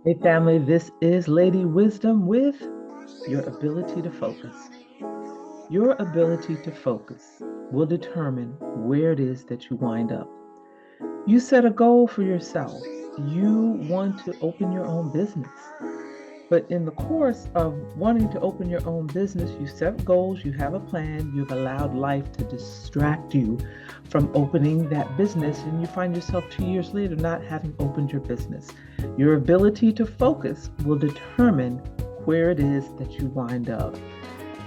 Hey family, this is Lady Wisdom with your ability to focus. Your ability to focus will determine where it is that you wind up. You set a goal for yourself. You want to open your own business. But in the course of wanting to open your own business, you set goals, you have a plan, you've allowed life to distract you from opening that business, and you find yourself 2 years later not having opened your business. Your ability to focus will determine where it is that you wind up.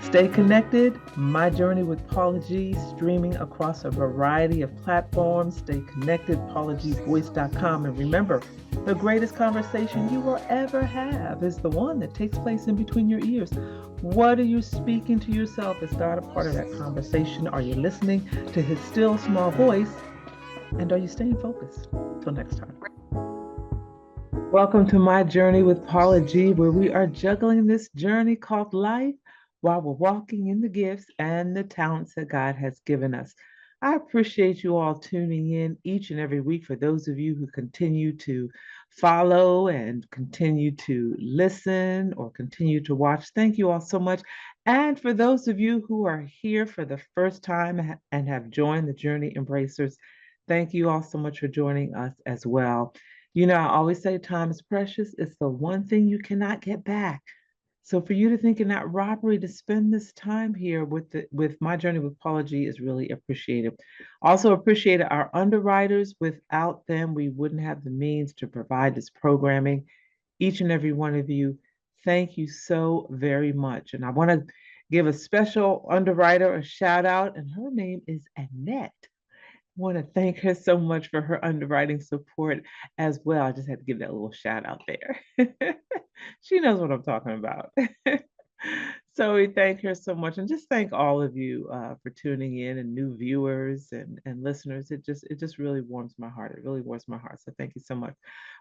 Stay connected. My Journey with Paula G, streaming across a variety of platforms. Stay connected, paulagvoice.com. And remember, the greatest conversation you will ever have is the one that takes place in between your ears. What are you speaking to yourself? Is God a part of that conversation? Are you listening to his still small voice? And are you staying focused? Till next time. Welcome to My Journey with Paula G, where we are juggling this journey called life while we're walking in the gifts and the talents that God has given us. I appreciate you all tuning in each and every week. For those of you who continue to follow and continue to listen or continue to watch, thank you all so much. And for those of you who are here for the first time and have joined the Journey Embracers, thank you all so much for joining us as well. You know, I always say time is precious. It's the one thing you cannot get back. So for you to think in that robbery to spend this time here with My Journey with Paula G is really appreciated. Also appreciate our underwriters. Without them, we wouldn't have the means to provide this programming. Each and every one of you, thank you so very much. And I want to give a special underwriter a shout out, and her name is Annette. Want to thank her so much for her underwriting support as well. I just had to give that little shout out there. She knows what I'm talking about. So we thank her so much, and just thank all of you for tuning in, and new viewers and listeners. It just really warms my heart. It really warms my heart. So thank you so much.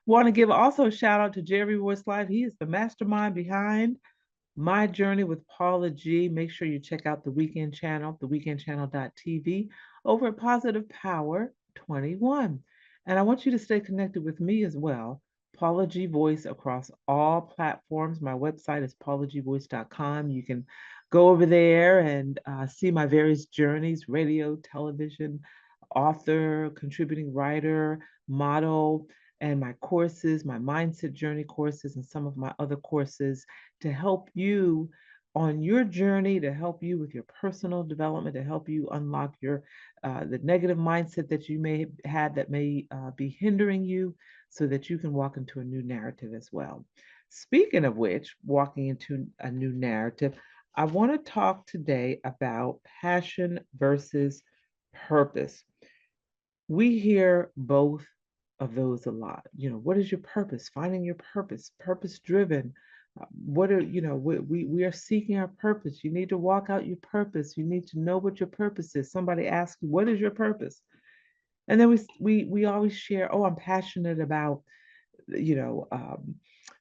Want to give also a shout out to Jerry Woods Live. He is the mastermind behind My Journey with Paula G. Make sure you check out the Weekend Channel, theweekendchannel.tv, over at Positive Power 21. And I want you to stay connected with me as well. Paula G Voice across all platforms. My website is paulagvoice.com. You can go over there and see my various journeys: radio, television, author, contributing writer, model, and my courses, my mindset journey courses, and some of my other courses to help you on your journey, to help you with your personal development, to help you unlock your the negative mindset that you may have had that may be hindering you, so that you can walk into a new narrative as well. Speaking of which, walking into a new narrative, I want to talk today about passion versus purpose. We hear both of those a lot. You know, what is your purpose? Finding your purpose, purpose driven. What are, you know, we are seeking our purpose. You need to walk out your purpose. You need to know what your purpose is. Somebody asks you, what is your purpose? And then we always share, oh, I'm passionate about, you know,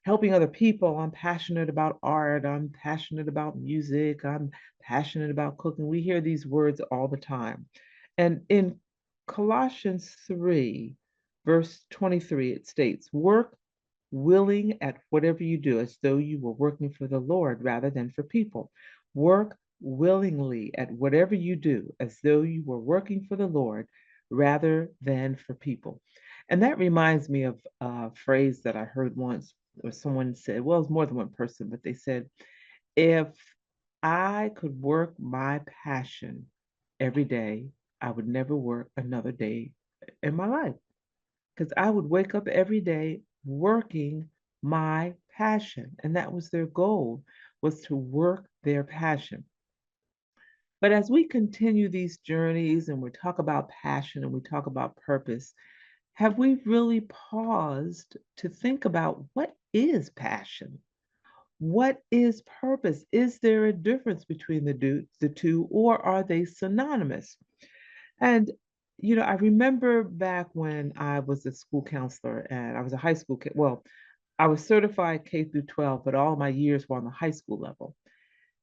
helping other people. I'm passionate about art. I'm passionate about music. I'm passionate about cooking. We hear these words all the time. And in Colossians 3, verse 23, it states, work willing at whatever you do as though you were working for the Lord rather than for people. Work willingly at whatever you do as though you were working for the Lord rather than for people. And that reminds me of a phrase that I heard once, where someone said, well, it's more than one person, but they said, if I could work my passion every day, I would never work another day in my life, because I would wake up every day working my passion. And that was their goal, was to work their passion. But as we continue these journeys and we talk about passion and we talk about purpose, have we really paused to think about what is passion? What is purpose? Is there a difference between the two, or are they synonymous? And, you know, I remember back when I was a school counselor and I was a high school kid. Well, I was certified K through 12, but all my years were on the high school level.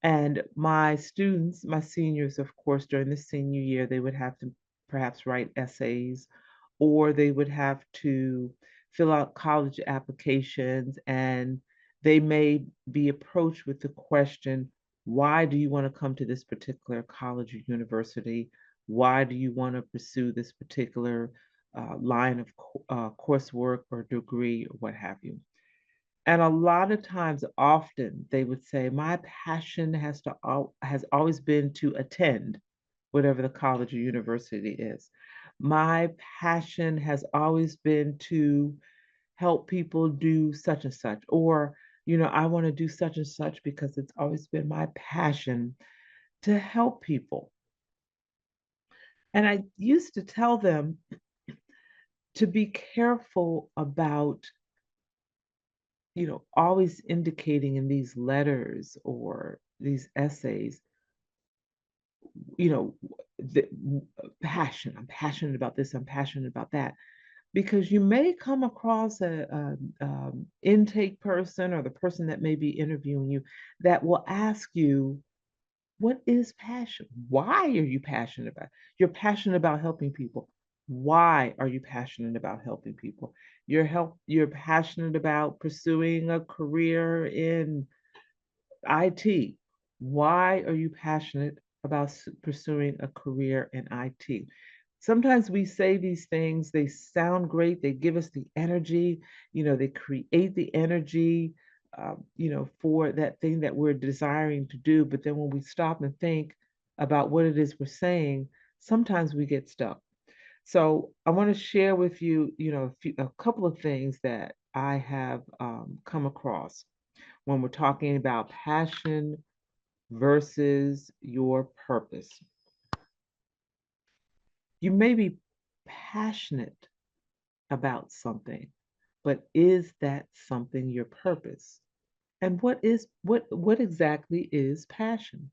And my students, my seniors, of course, during the senior year, they would have to perhaps write essays, or they would have to fill out college applications, and they may be approached with the question, why do you want to come to this particular college or university? Why do you want to pursue this particular line of coursework or degree or what have you? And a lot of times, often they would say, my passion has always been to attend whatever the college or university is. My passion has always been to help people do such and such, or, I want to do such and such because it's always been my passion to help people. And I used to tell them to be careful about, always indicating in these letters or these essays, you know, the passion. I'm passionate about this. I'm passionate about that. Because you may come across a intake person or the person that may be interviewing you that will ask you, what is passion? Why are you passionate about? You're passionate about helping people. Why are you passionate about helping people? You're passionate about pursuing a career in IT. Why are you passionate about pursuing a career in IT? Sometimes we say these things, they sound great, they give us the energy, they create the energy, for that thing that we're desiring to do. But then when we stop and think about what it is we're saying, sometimes we get stuck. So I want to share with you, a couple of things that I have come across when we're talking about passion versus your purpose. You may be passionate about something, but is that something your purpose? And what exactly is passion?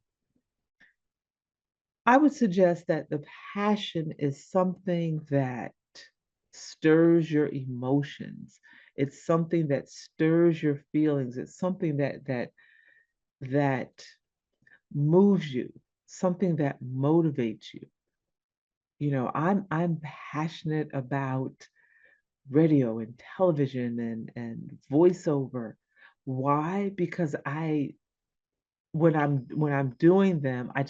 I would suggest that the passion is something that stirs your emotions. It's something that stirs your feelings. It's something that moves you, something that motivates you. I'm passionate about radio and television and voiceover. Why? Because when I'm doing them, I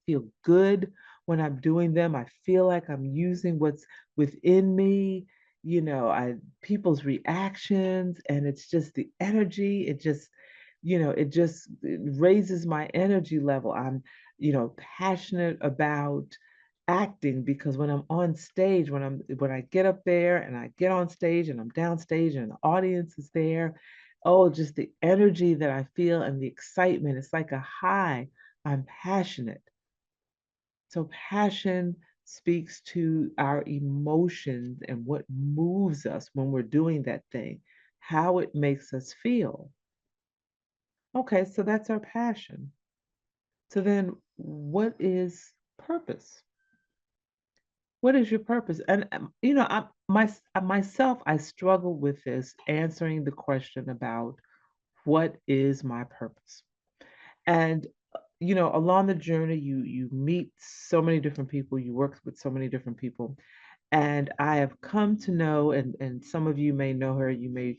feel good when I'm doing them. I feel like I'm using what's within me, I people's reactions, and it's just the energy. It raises my energy level. I'm, passionate about acting because when I'm on stage, when I get up there and I get on stage and I'm downstage and the audience is there, oh, just the energy that I feel and the excitement. It's like a high. I'm passionate. So passion speaks to our emotions and what moves us when we're doing that thing, how it makes us feel. Okay, so that's our passion. So then what is purpose? What is your purpose? And myself, I struggle with this answering the question about what is my purpose. And along the journey, you meet so many different people, you work with so many different people, and I have come to know, and some of you may know her, you may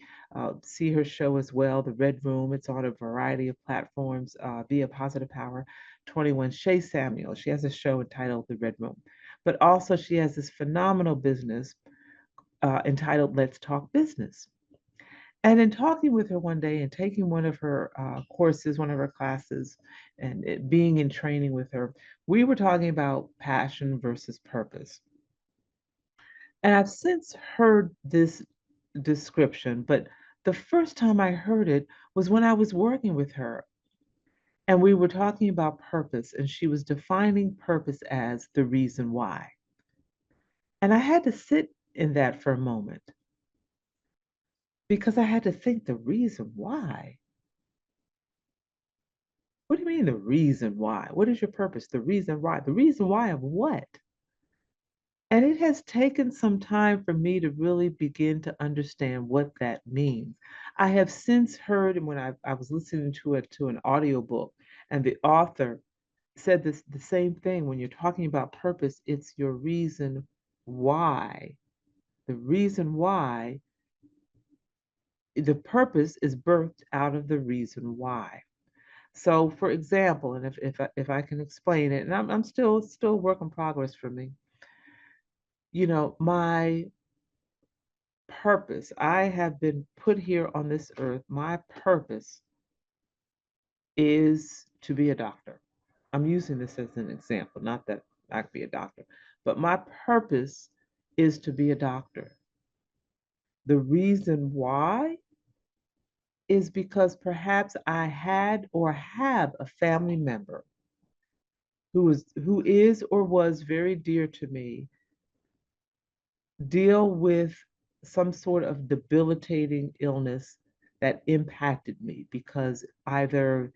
see her show as well, The Red Room. It's on a variety of platforms via Positive Power 21. Shay Samuel, she has a show entitled The Red Room, but also she has this phenomenal business entitled Let's Talk Business. And in talking with her one day and taking one of her courses, one of her classes, and being in training with her, we were talking about passion versus purpose. And I've since heard this description, but the first time I heard it was when I was working with her. And we were talking about purpose, and she was defining purpose as the reason why. And I had to sit in that for a moment because I had to think the reason why. What do you mean the reason why? What is your purpose? The reason why? The reason why of what? And it has taken some time for me to really begin to understand what that means. I have since heard, and when I was listening to an audiobook, and the author said this the same thing. When you're talking about purpose, it's your reason why. The reason why the purpose is birthed out of the reason why. So, for example, and if I can explain it, and I'm still work in progress for me. My purpose. I have been put here on this earth. My purpose is to be a doctor. I'm using this as an example, not that I could be a doctor, but my purpose is to be a doctor. The reason why is because perhaps I had or have a family member who is or was very dear to me deal with some sort of debilitating illness that impacted me because either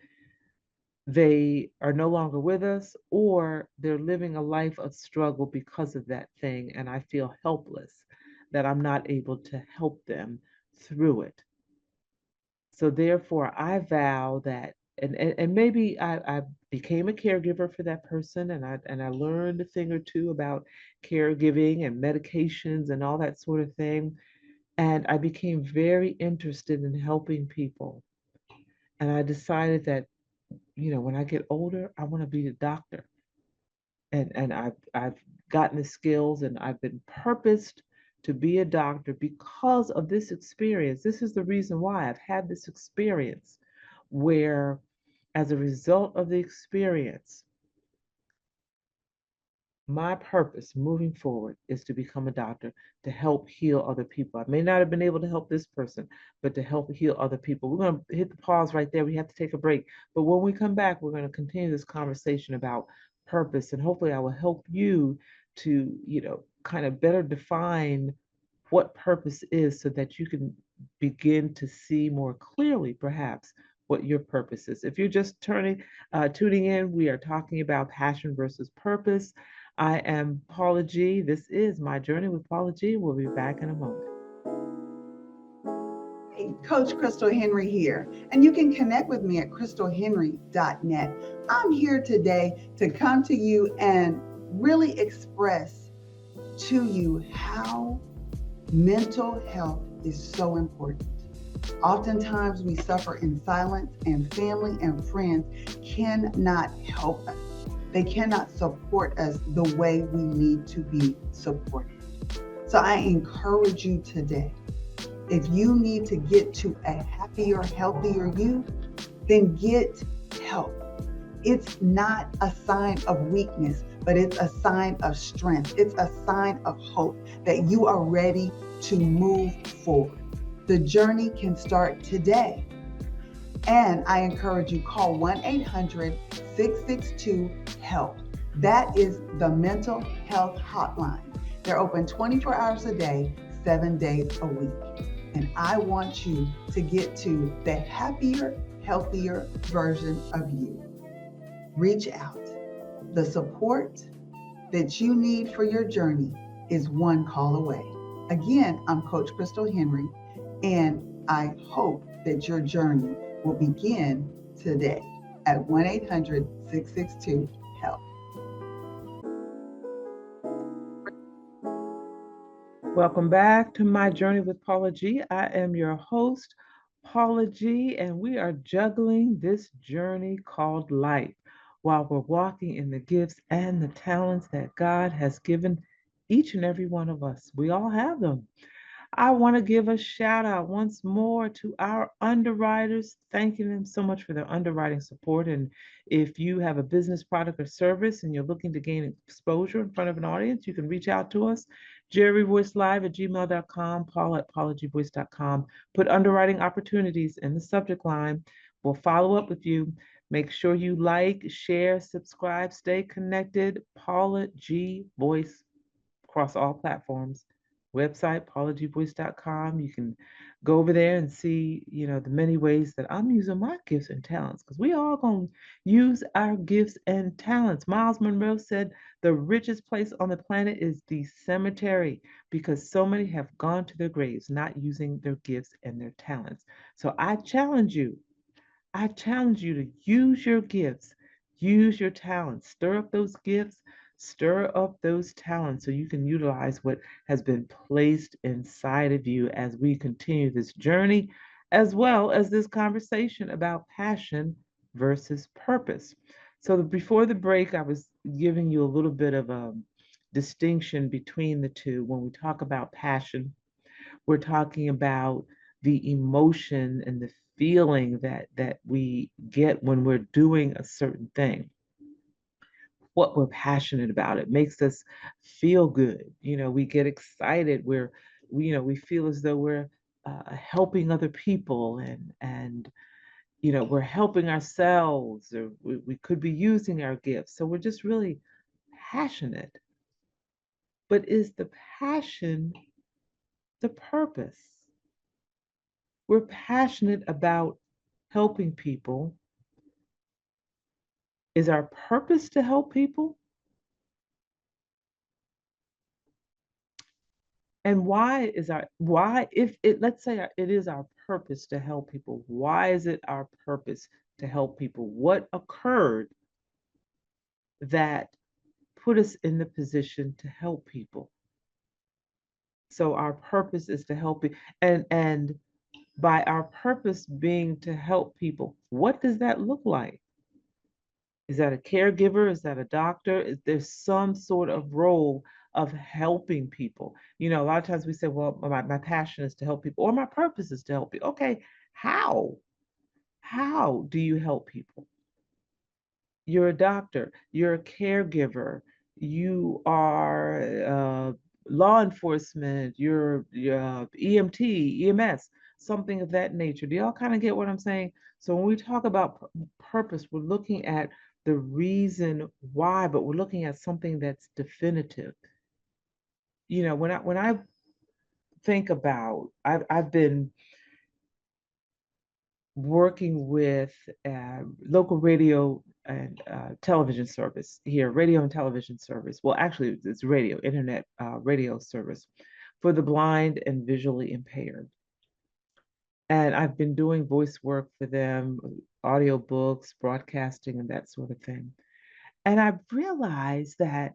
they are no longer with us or they're living a life of struggle because of that thing, and I feel helpless that I'm not able to help them through it. So therefore I vow that, and maybe I became a caregiver for that person, and I learned a thing or two about caregiving and medications and all that sort of thing. And I became very interested in helping people. And I decided that, when I get older, I want to be a doctor. And I've gotten the skills, and I've been purposed to be a doctor because of this experience. This is the reason why I've had this experience where, as a result of the experience, my purpose moving forward is to become a doctor, to help heal other people. I may not have been able to help this person, but to help heal other people. We're going to hit the pause right there. We have to take a break. But when we come back, we're going to continue this conversation about purpose. And hopefully, I will help you to, kind of better define what purpose is so that you can begin to see more clearly, perhaps, what your purpose is. If you're just tuning in, we are talking about passion versus purpose. I am Paula G. This is My Journey with Paula G. We'll be back in a moment. Hey, Coach Crystal Henry here, and you can connect with me at crystalhenry.net. I'm here today to come to you and really express to you how mental health is so important. Oftentimes we suffer in silence, and family and friends cannot help us. They cannot support us the way we need to be supported. So I encourage you today, if you need to get to a happier, healthier you, then get help. It's not a sign of weakness, but it's a sign of strength. It's a sign of hope that you are ready to move forward. The journey can start today. And I encourage you, call 1-800-662-HELP. That is the mental health hotline. They're open 24 hours a day, 7 days a week. And I want you to get to the happier, healthier version of you. Reach out. The support that you need for your journey is one call away. Again, I'm Coach Crystal Henry, and I hope that your journey will begin today at 1-800-662-HELP. Welcome back to My Journey with Paula G. I am your host, Paula G, and we are juggling this journey called life while we're walking in the gifts and the talents that God has given each and every one of us. We all have them. I want to give a shout out once more to our underwriters, thanking them so much for their underwriting support. And if you have a business product or service and you're looking to gain exposure in front of an audience, you can reach out to us. jerryvoicelive@gmail.com, paula@paulagvoice.com. Put underwriting opportunities in the subject line. We'll follow up with you. Make sure you like, share, subscribe, stay connected. Paula G Voice across all platforms. Website, paulagvoice.com. You can go over there and see, the many ways that I'm using my gifts and talents, because we all going to use our gifts and talents. Miles Monroe said the richest place on the planet is the cemetery, because so many have gone to their graves not using their gifts and their talents. So I challenge you to use your gifts, use your talents, stir up those gifts, stir up those talents so you can utilize what has been placed inside of you as we continue this journey. as well as this conversation about passion versus purpose. So before the break, I was giving you a little bit of a distinction between the two. When we talk about passion, we're talking about the emotion and the feeling that we get when we're doing a certain thing, what we're passionate about. It makes us feel good. We get excited. We feel as though we're helping other people, and we're helping ourselves, or we could be using our gifts. So we're just really passionate. But is the passion the purpose? We're passionate about helping people. Is our purpose to help people? And why, if it, let's say it is our purpose to help people, why is it our purpose to help people? What occurred that put us in the position to help people? So our purpose is to help people. And by our purpose being to help people, what does that look like? Is that a caregiver? Is that a doctor? Is there some sort of role of helping people? A lot of times we say, well, my passion is to help people, or my purpose is to help people. Okay, how? How do you help people? You're a doctor, you're a caregiver, you are law enforcement, you're EMT, EMS, something of that nature. Do y'all kind of get what I'm saying? So when we talk about purpose, we're looking at the reason why, but we're looking at something that's definitive. When I think about, I've been working with local radio and television service here, radio and television service. Well, actually, it's radio, internet radio service for the blind and visually impaired. And I've been doing voice work for them, audio books, broadcasting, and that sort of thing. And I realized that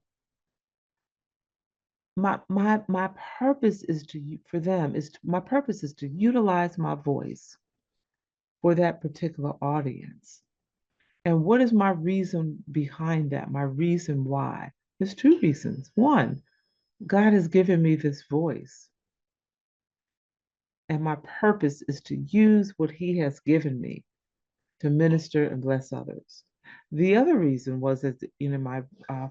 my purpose is for them my purpose is to utilize my voice for that particular audience. And what is my reason behind that? My reason why? There's two reasons. One, God has given me this voice, and my purpose is to use what He has given me to minister and bless others. The other reason was that in my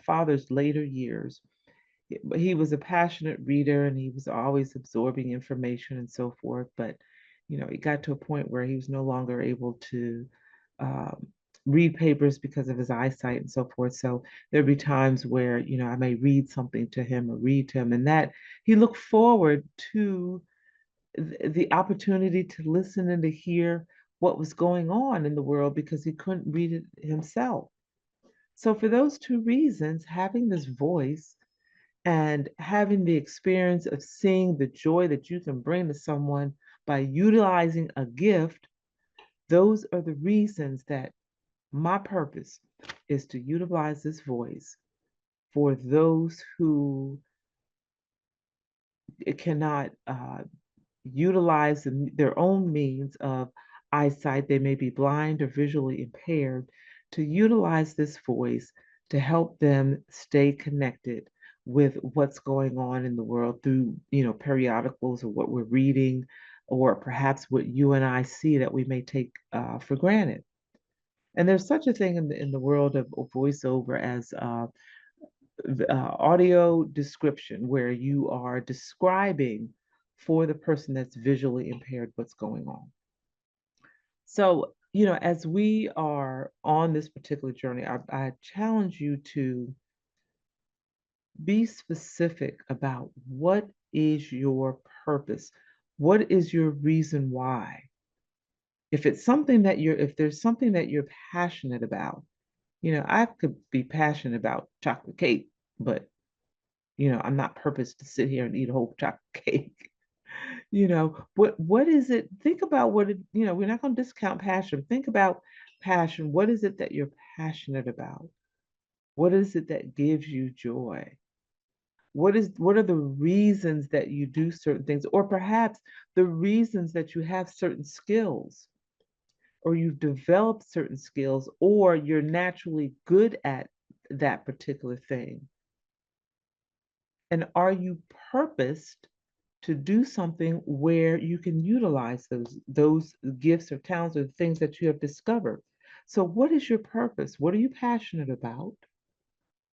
father's later years, he was a passionate reader and he was always absorbing information and so forth. But, it got to a point where he was no longer able to um, read papers because of his eyesight and so forth. So there'd be times where, I may read something to him or read to him, and that he looked forward to the opportunity to listen and to hear what was going on in the world because he couldn't read it himself. So, for those two reasons, having this voice and having the experience of seeing the joy that you can bring to someone by utilizing a gift, those are the reasons that my purpose is to utilize this voice for those who cannot utilize their own means of eyesight. They may be blind or visually impaired, to utilize this voice to help them stay connected with what's going on in the world through, periodicals or what we're reading, or perhaps what you and I see that we may take for granted. And there's such a thing in the world of voiceover as audio description, where you are describing for the person that's visually impaired what's going on. So, as we are on this particular journey, I challenge you to be specific about what is your purpose? What is your reason why? If there's something that you're passionate about, I could be passionate about chocolate cake, but I'm not purposed to sit here and eat a whole chocolate cake. What is it? Think about what it, we're not going to discount passion. Think about passion. What is it that you're passionate about? What is it that gives you joy? What are the reasons that you do certain things, or perhaps the reasons that you have certain skills, or you've developed certain skills, or you're naturally good at that particular thing? And are you purposed to do something where you can utilize those gifts or talents or things that you have discovered? So what is your purpose? What are you passionate about?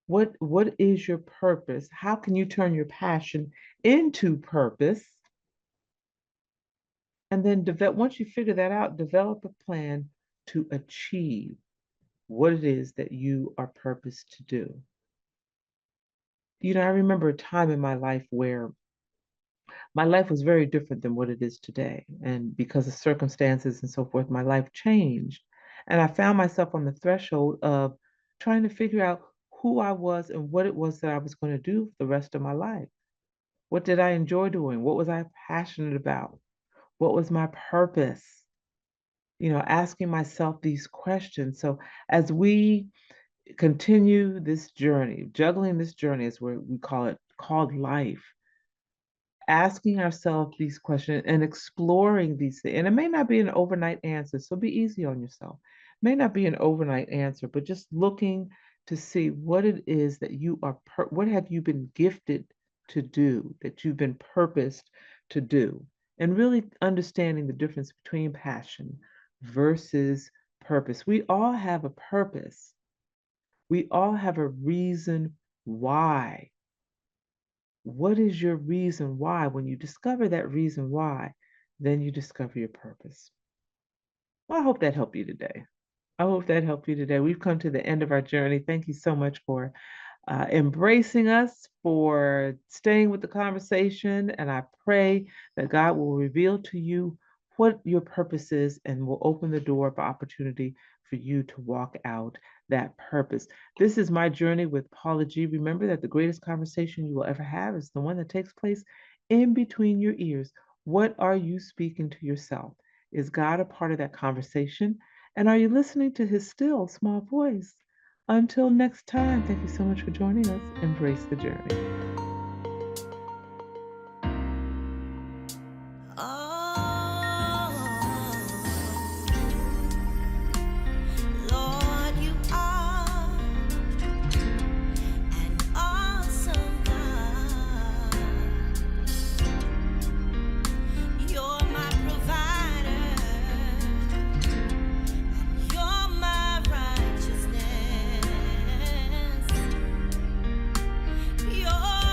What is your purpose? How can you turn your passion into purpose? And then once you figure that out, develop a plan to achieve what it is that you are purposed to do. I remember a time in my life where my life was very different than what it is today. And because of circumstances and so forth, my life changed. And I found myself on the threshold of trying to figure out who I was and what it was that I was going to do for the rest of my life. What did I enjoy doing? What was I passionate about? What was my purpose? Asking myself these questions. So as we continue this journey, juggling this journey is where we call it, called life, asking ourselves these questions and exploring these things. And it may not be an overnight answer, so be easy on yourself. It may not be an overnight answer, but just looking to see what it is that what have you been gifted to do, that you've been purposed to do, and really understanding the difference between passion versus purpose. We all have a purpose. We all have a reason why. What is your reason why? When you discover that reason why, then you discover your purpose. Well, I hope that helped you today. I hope that helped you today. We've come to the end of our journey. Thank you so much for embracing us, for staying with the conversation. And I pray that God will reveal to you what your purpose is and will open the door for opportunity for you to walk out that purpose. This is my journey with Paula G. Remember that the greatest conversation you will ever have is the one that takes place in between your ears. What are you speaking to yourself? Is God a part of that conversation? And are you listening to his still small voice? Until next time, thank you so much for joining us. Embrace the journey. You're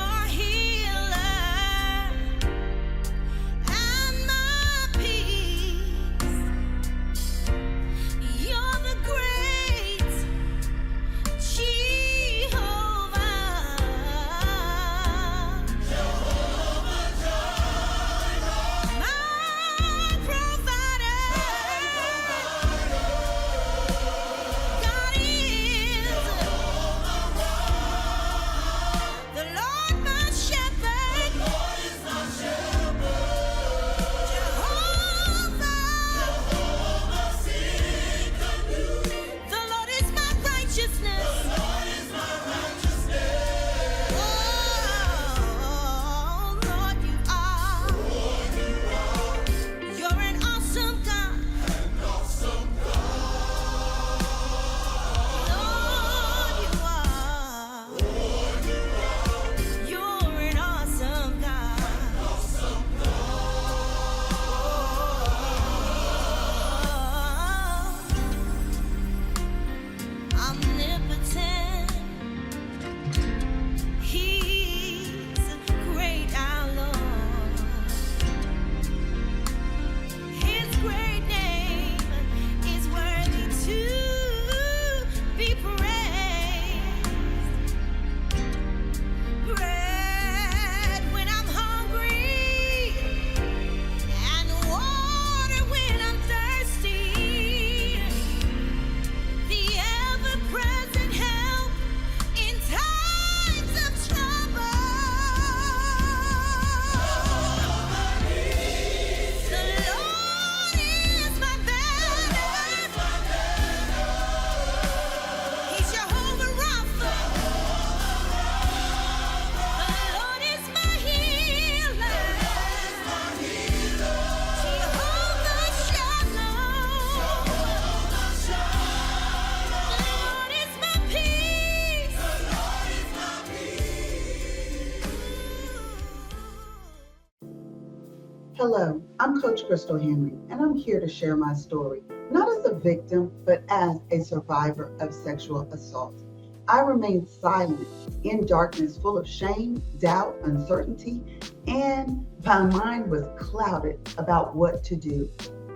Hello, I'm Coach Crystal Henry, and I'm here to share my story, not as a victim, but as a survivor of sexual assault. I remained silent in darkness, full of shame, doubt, uncertainty, and my mind was clouded about what to do.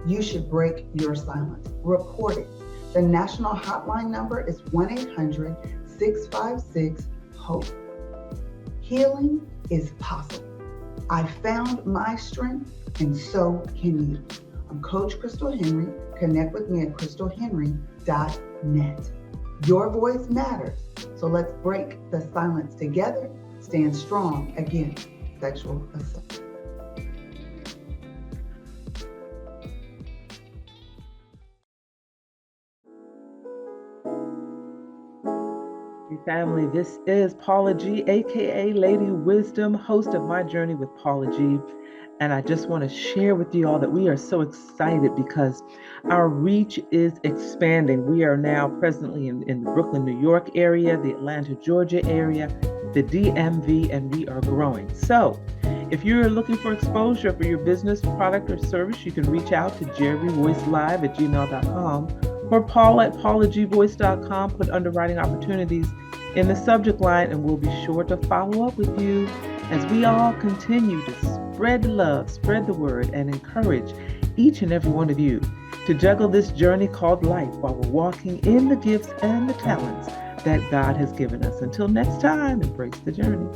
You should break your silence. Report it. The national hotline number is 1 800 656 HOPE. Healing is possible. I found my strength, and so can you. I'm Coach Crystal Henry. Connect with me at crystalhenry.net. Your voice matters, so let's break the silence together. Stand strong against sexual assault. Family, this is Paula G, aka Lady Wisdom, host of My Journey with Paula G. And I just want to share with you all that we are so excited because our reach is expanding. We are now presently in the Brooklyn, New York area, the Atlanta, Georgia area, the DMV, and we are growing. So if you're looking for exposure for your business, product, or service, you can reach out to jerryvoicelive@gmail.com or Paula at paulagvoice.com. Put underwriting opportunities in the subject line, and we'll be sure to follow up with you as we all continue to spread love, spread the word, and encourage each and every one of you to juggle this journey called life while we're walking in the gifts and the talents that God has given us. Until next time, embrace the journey.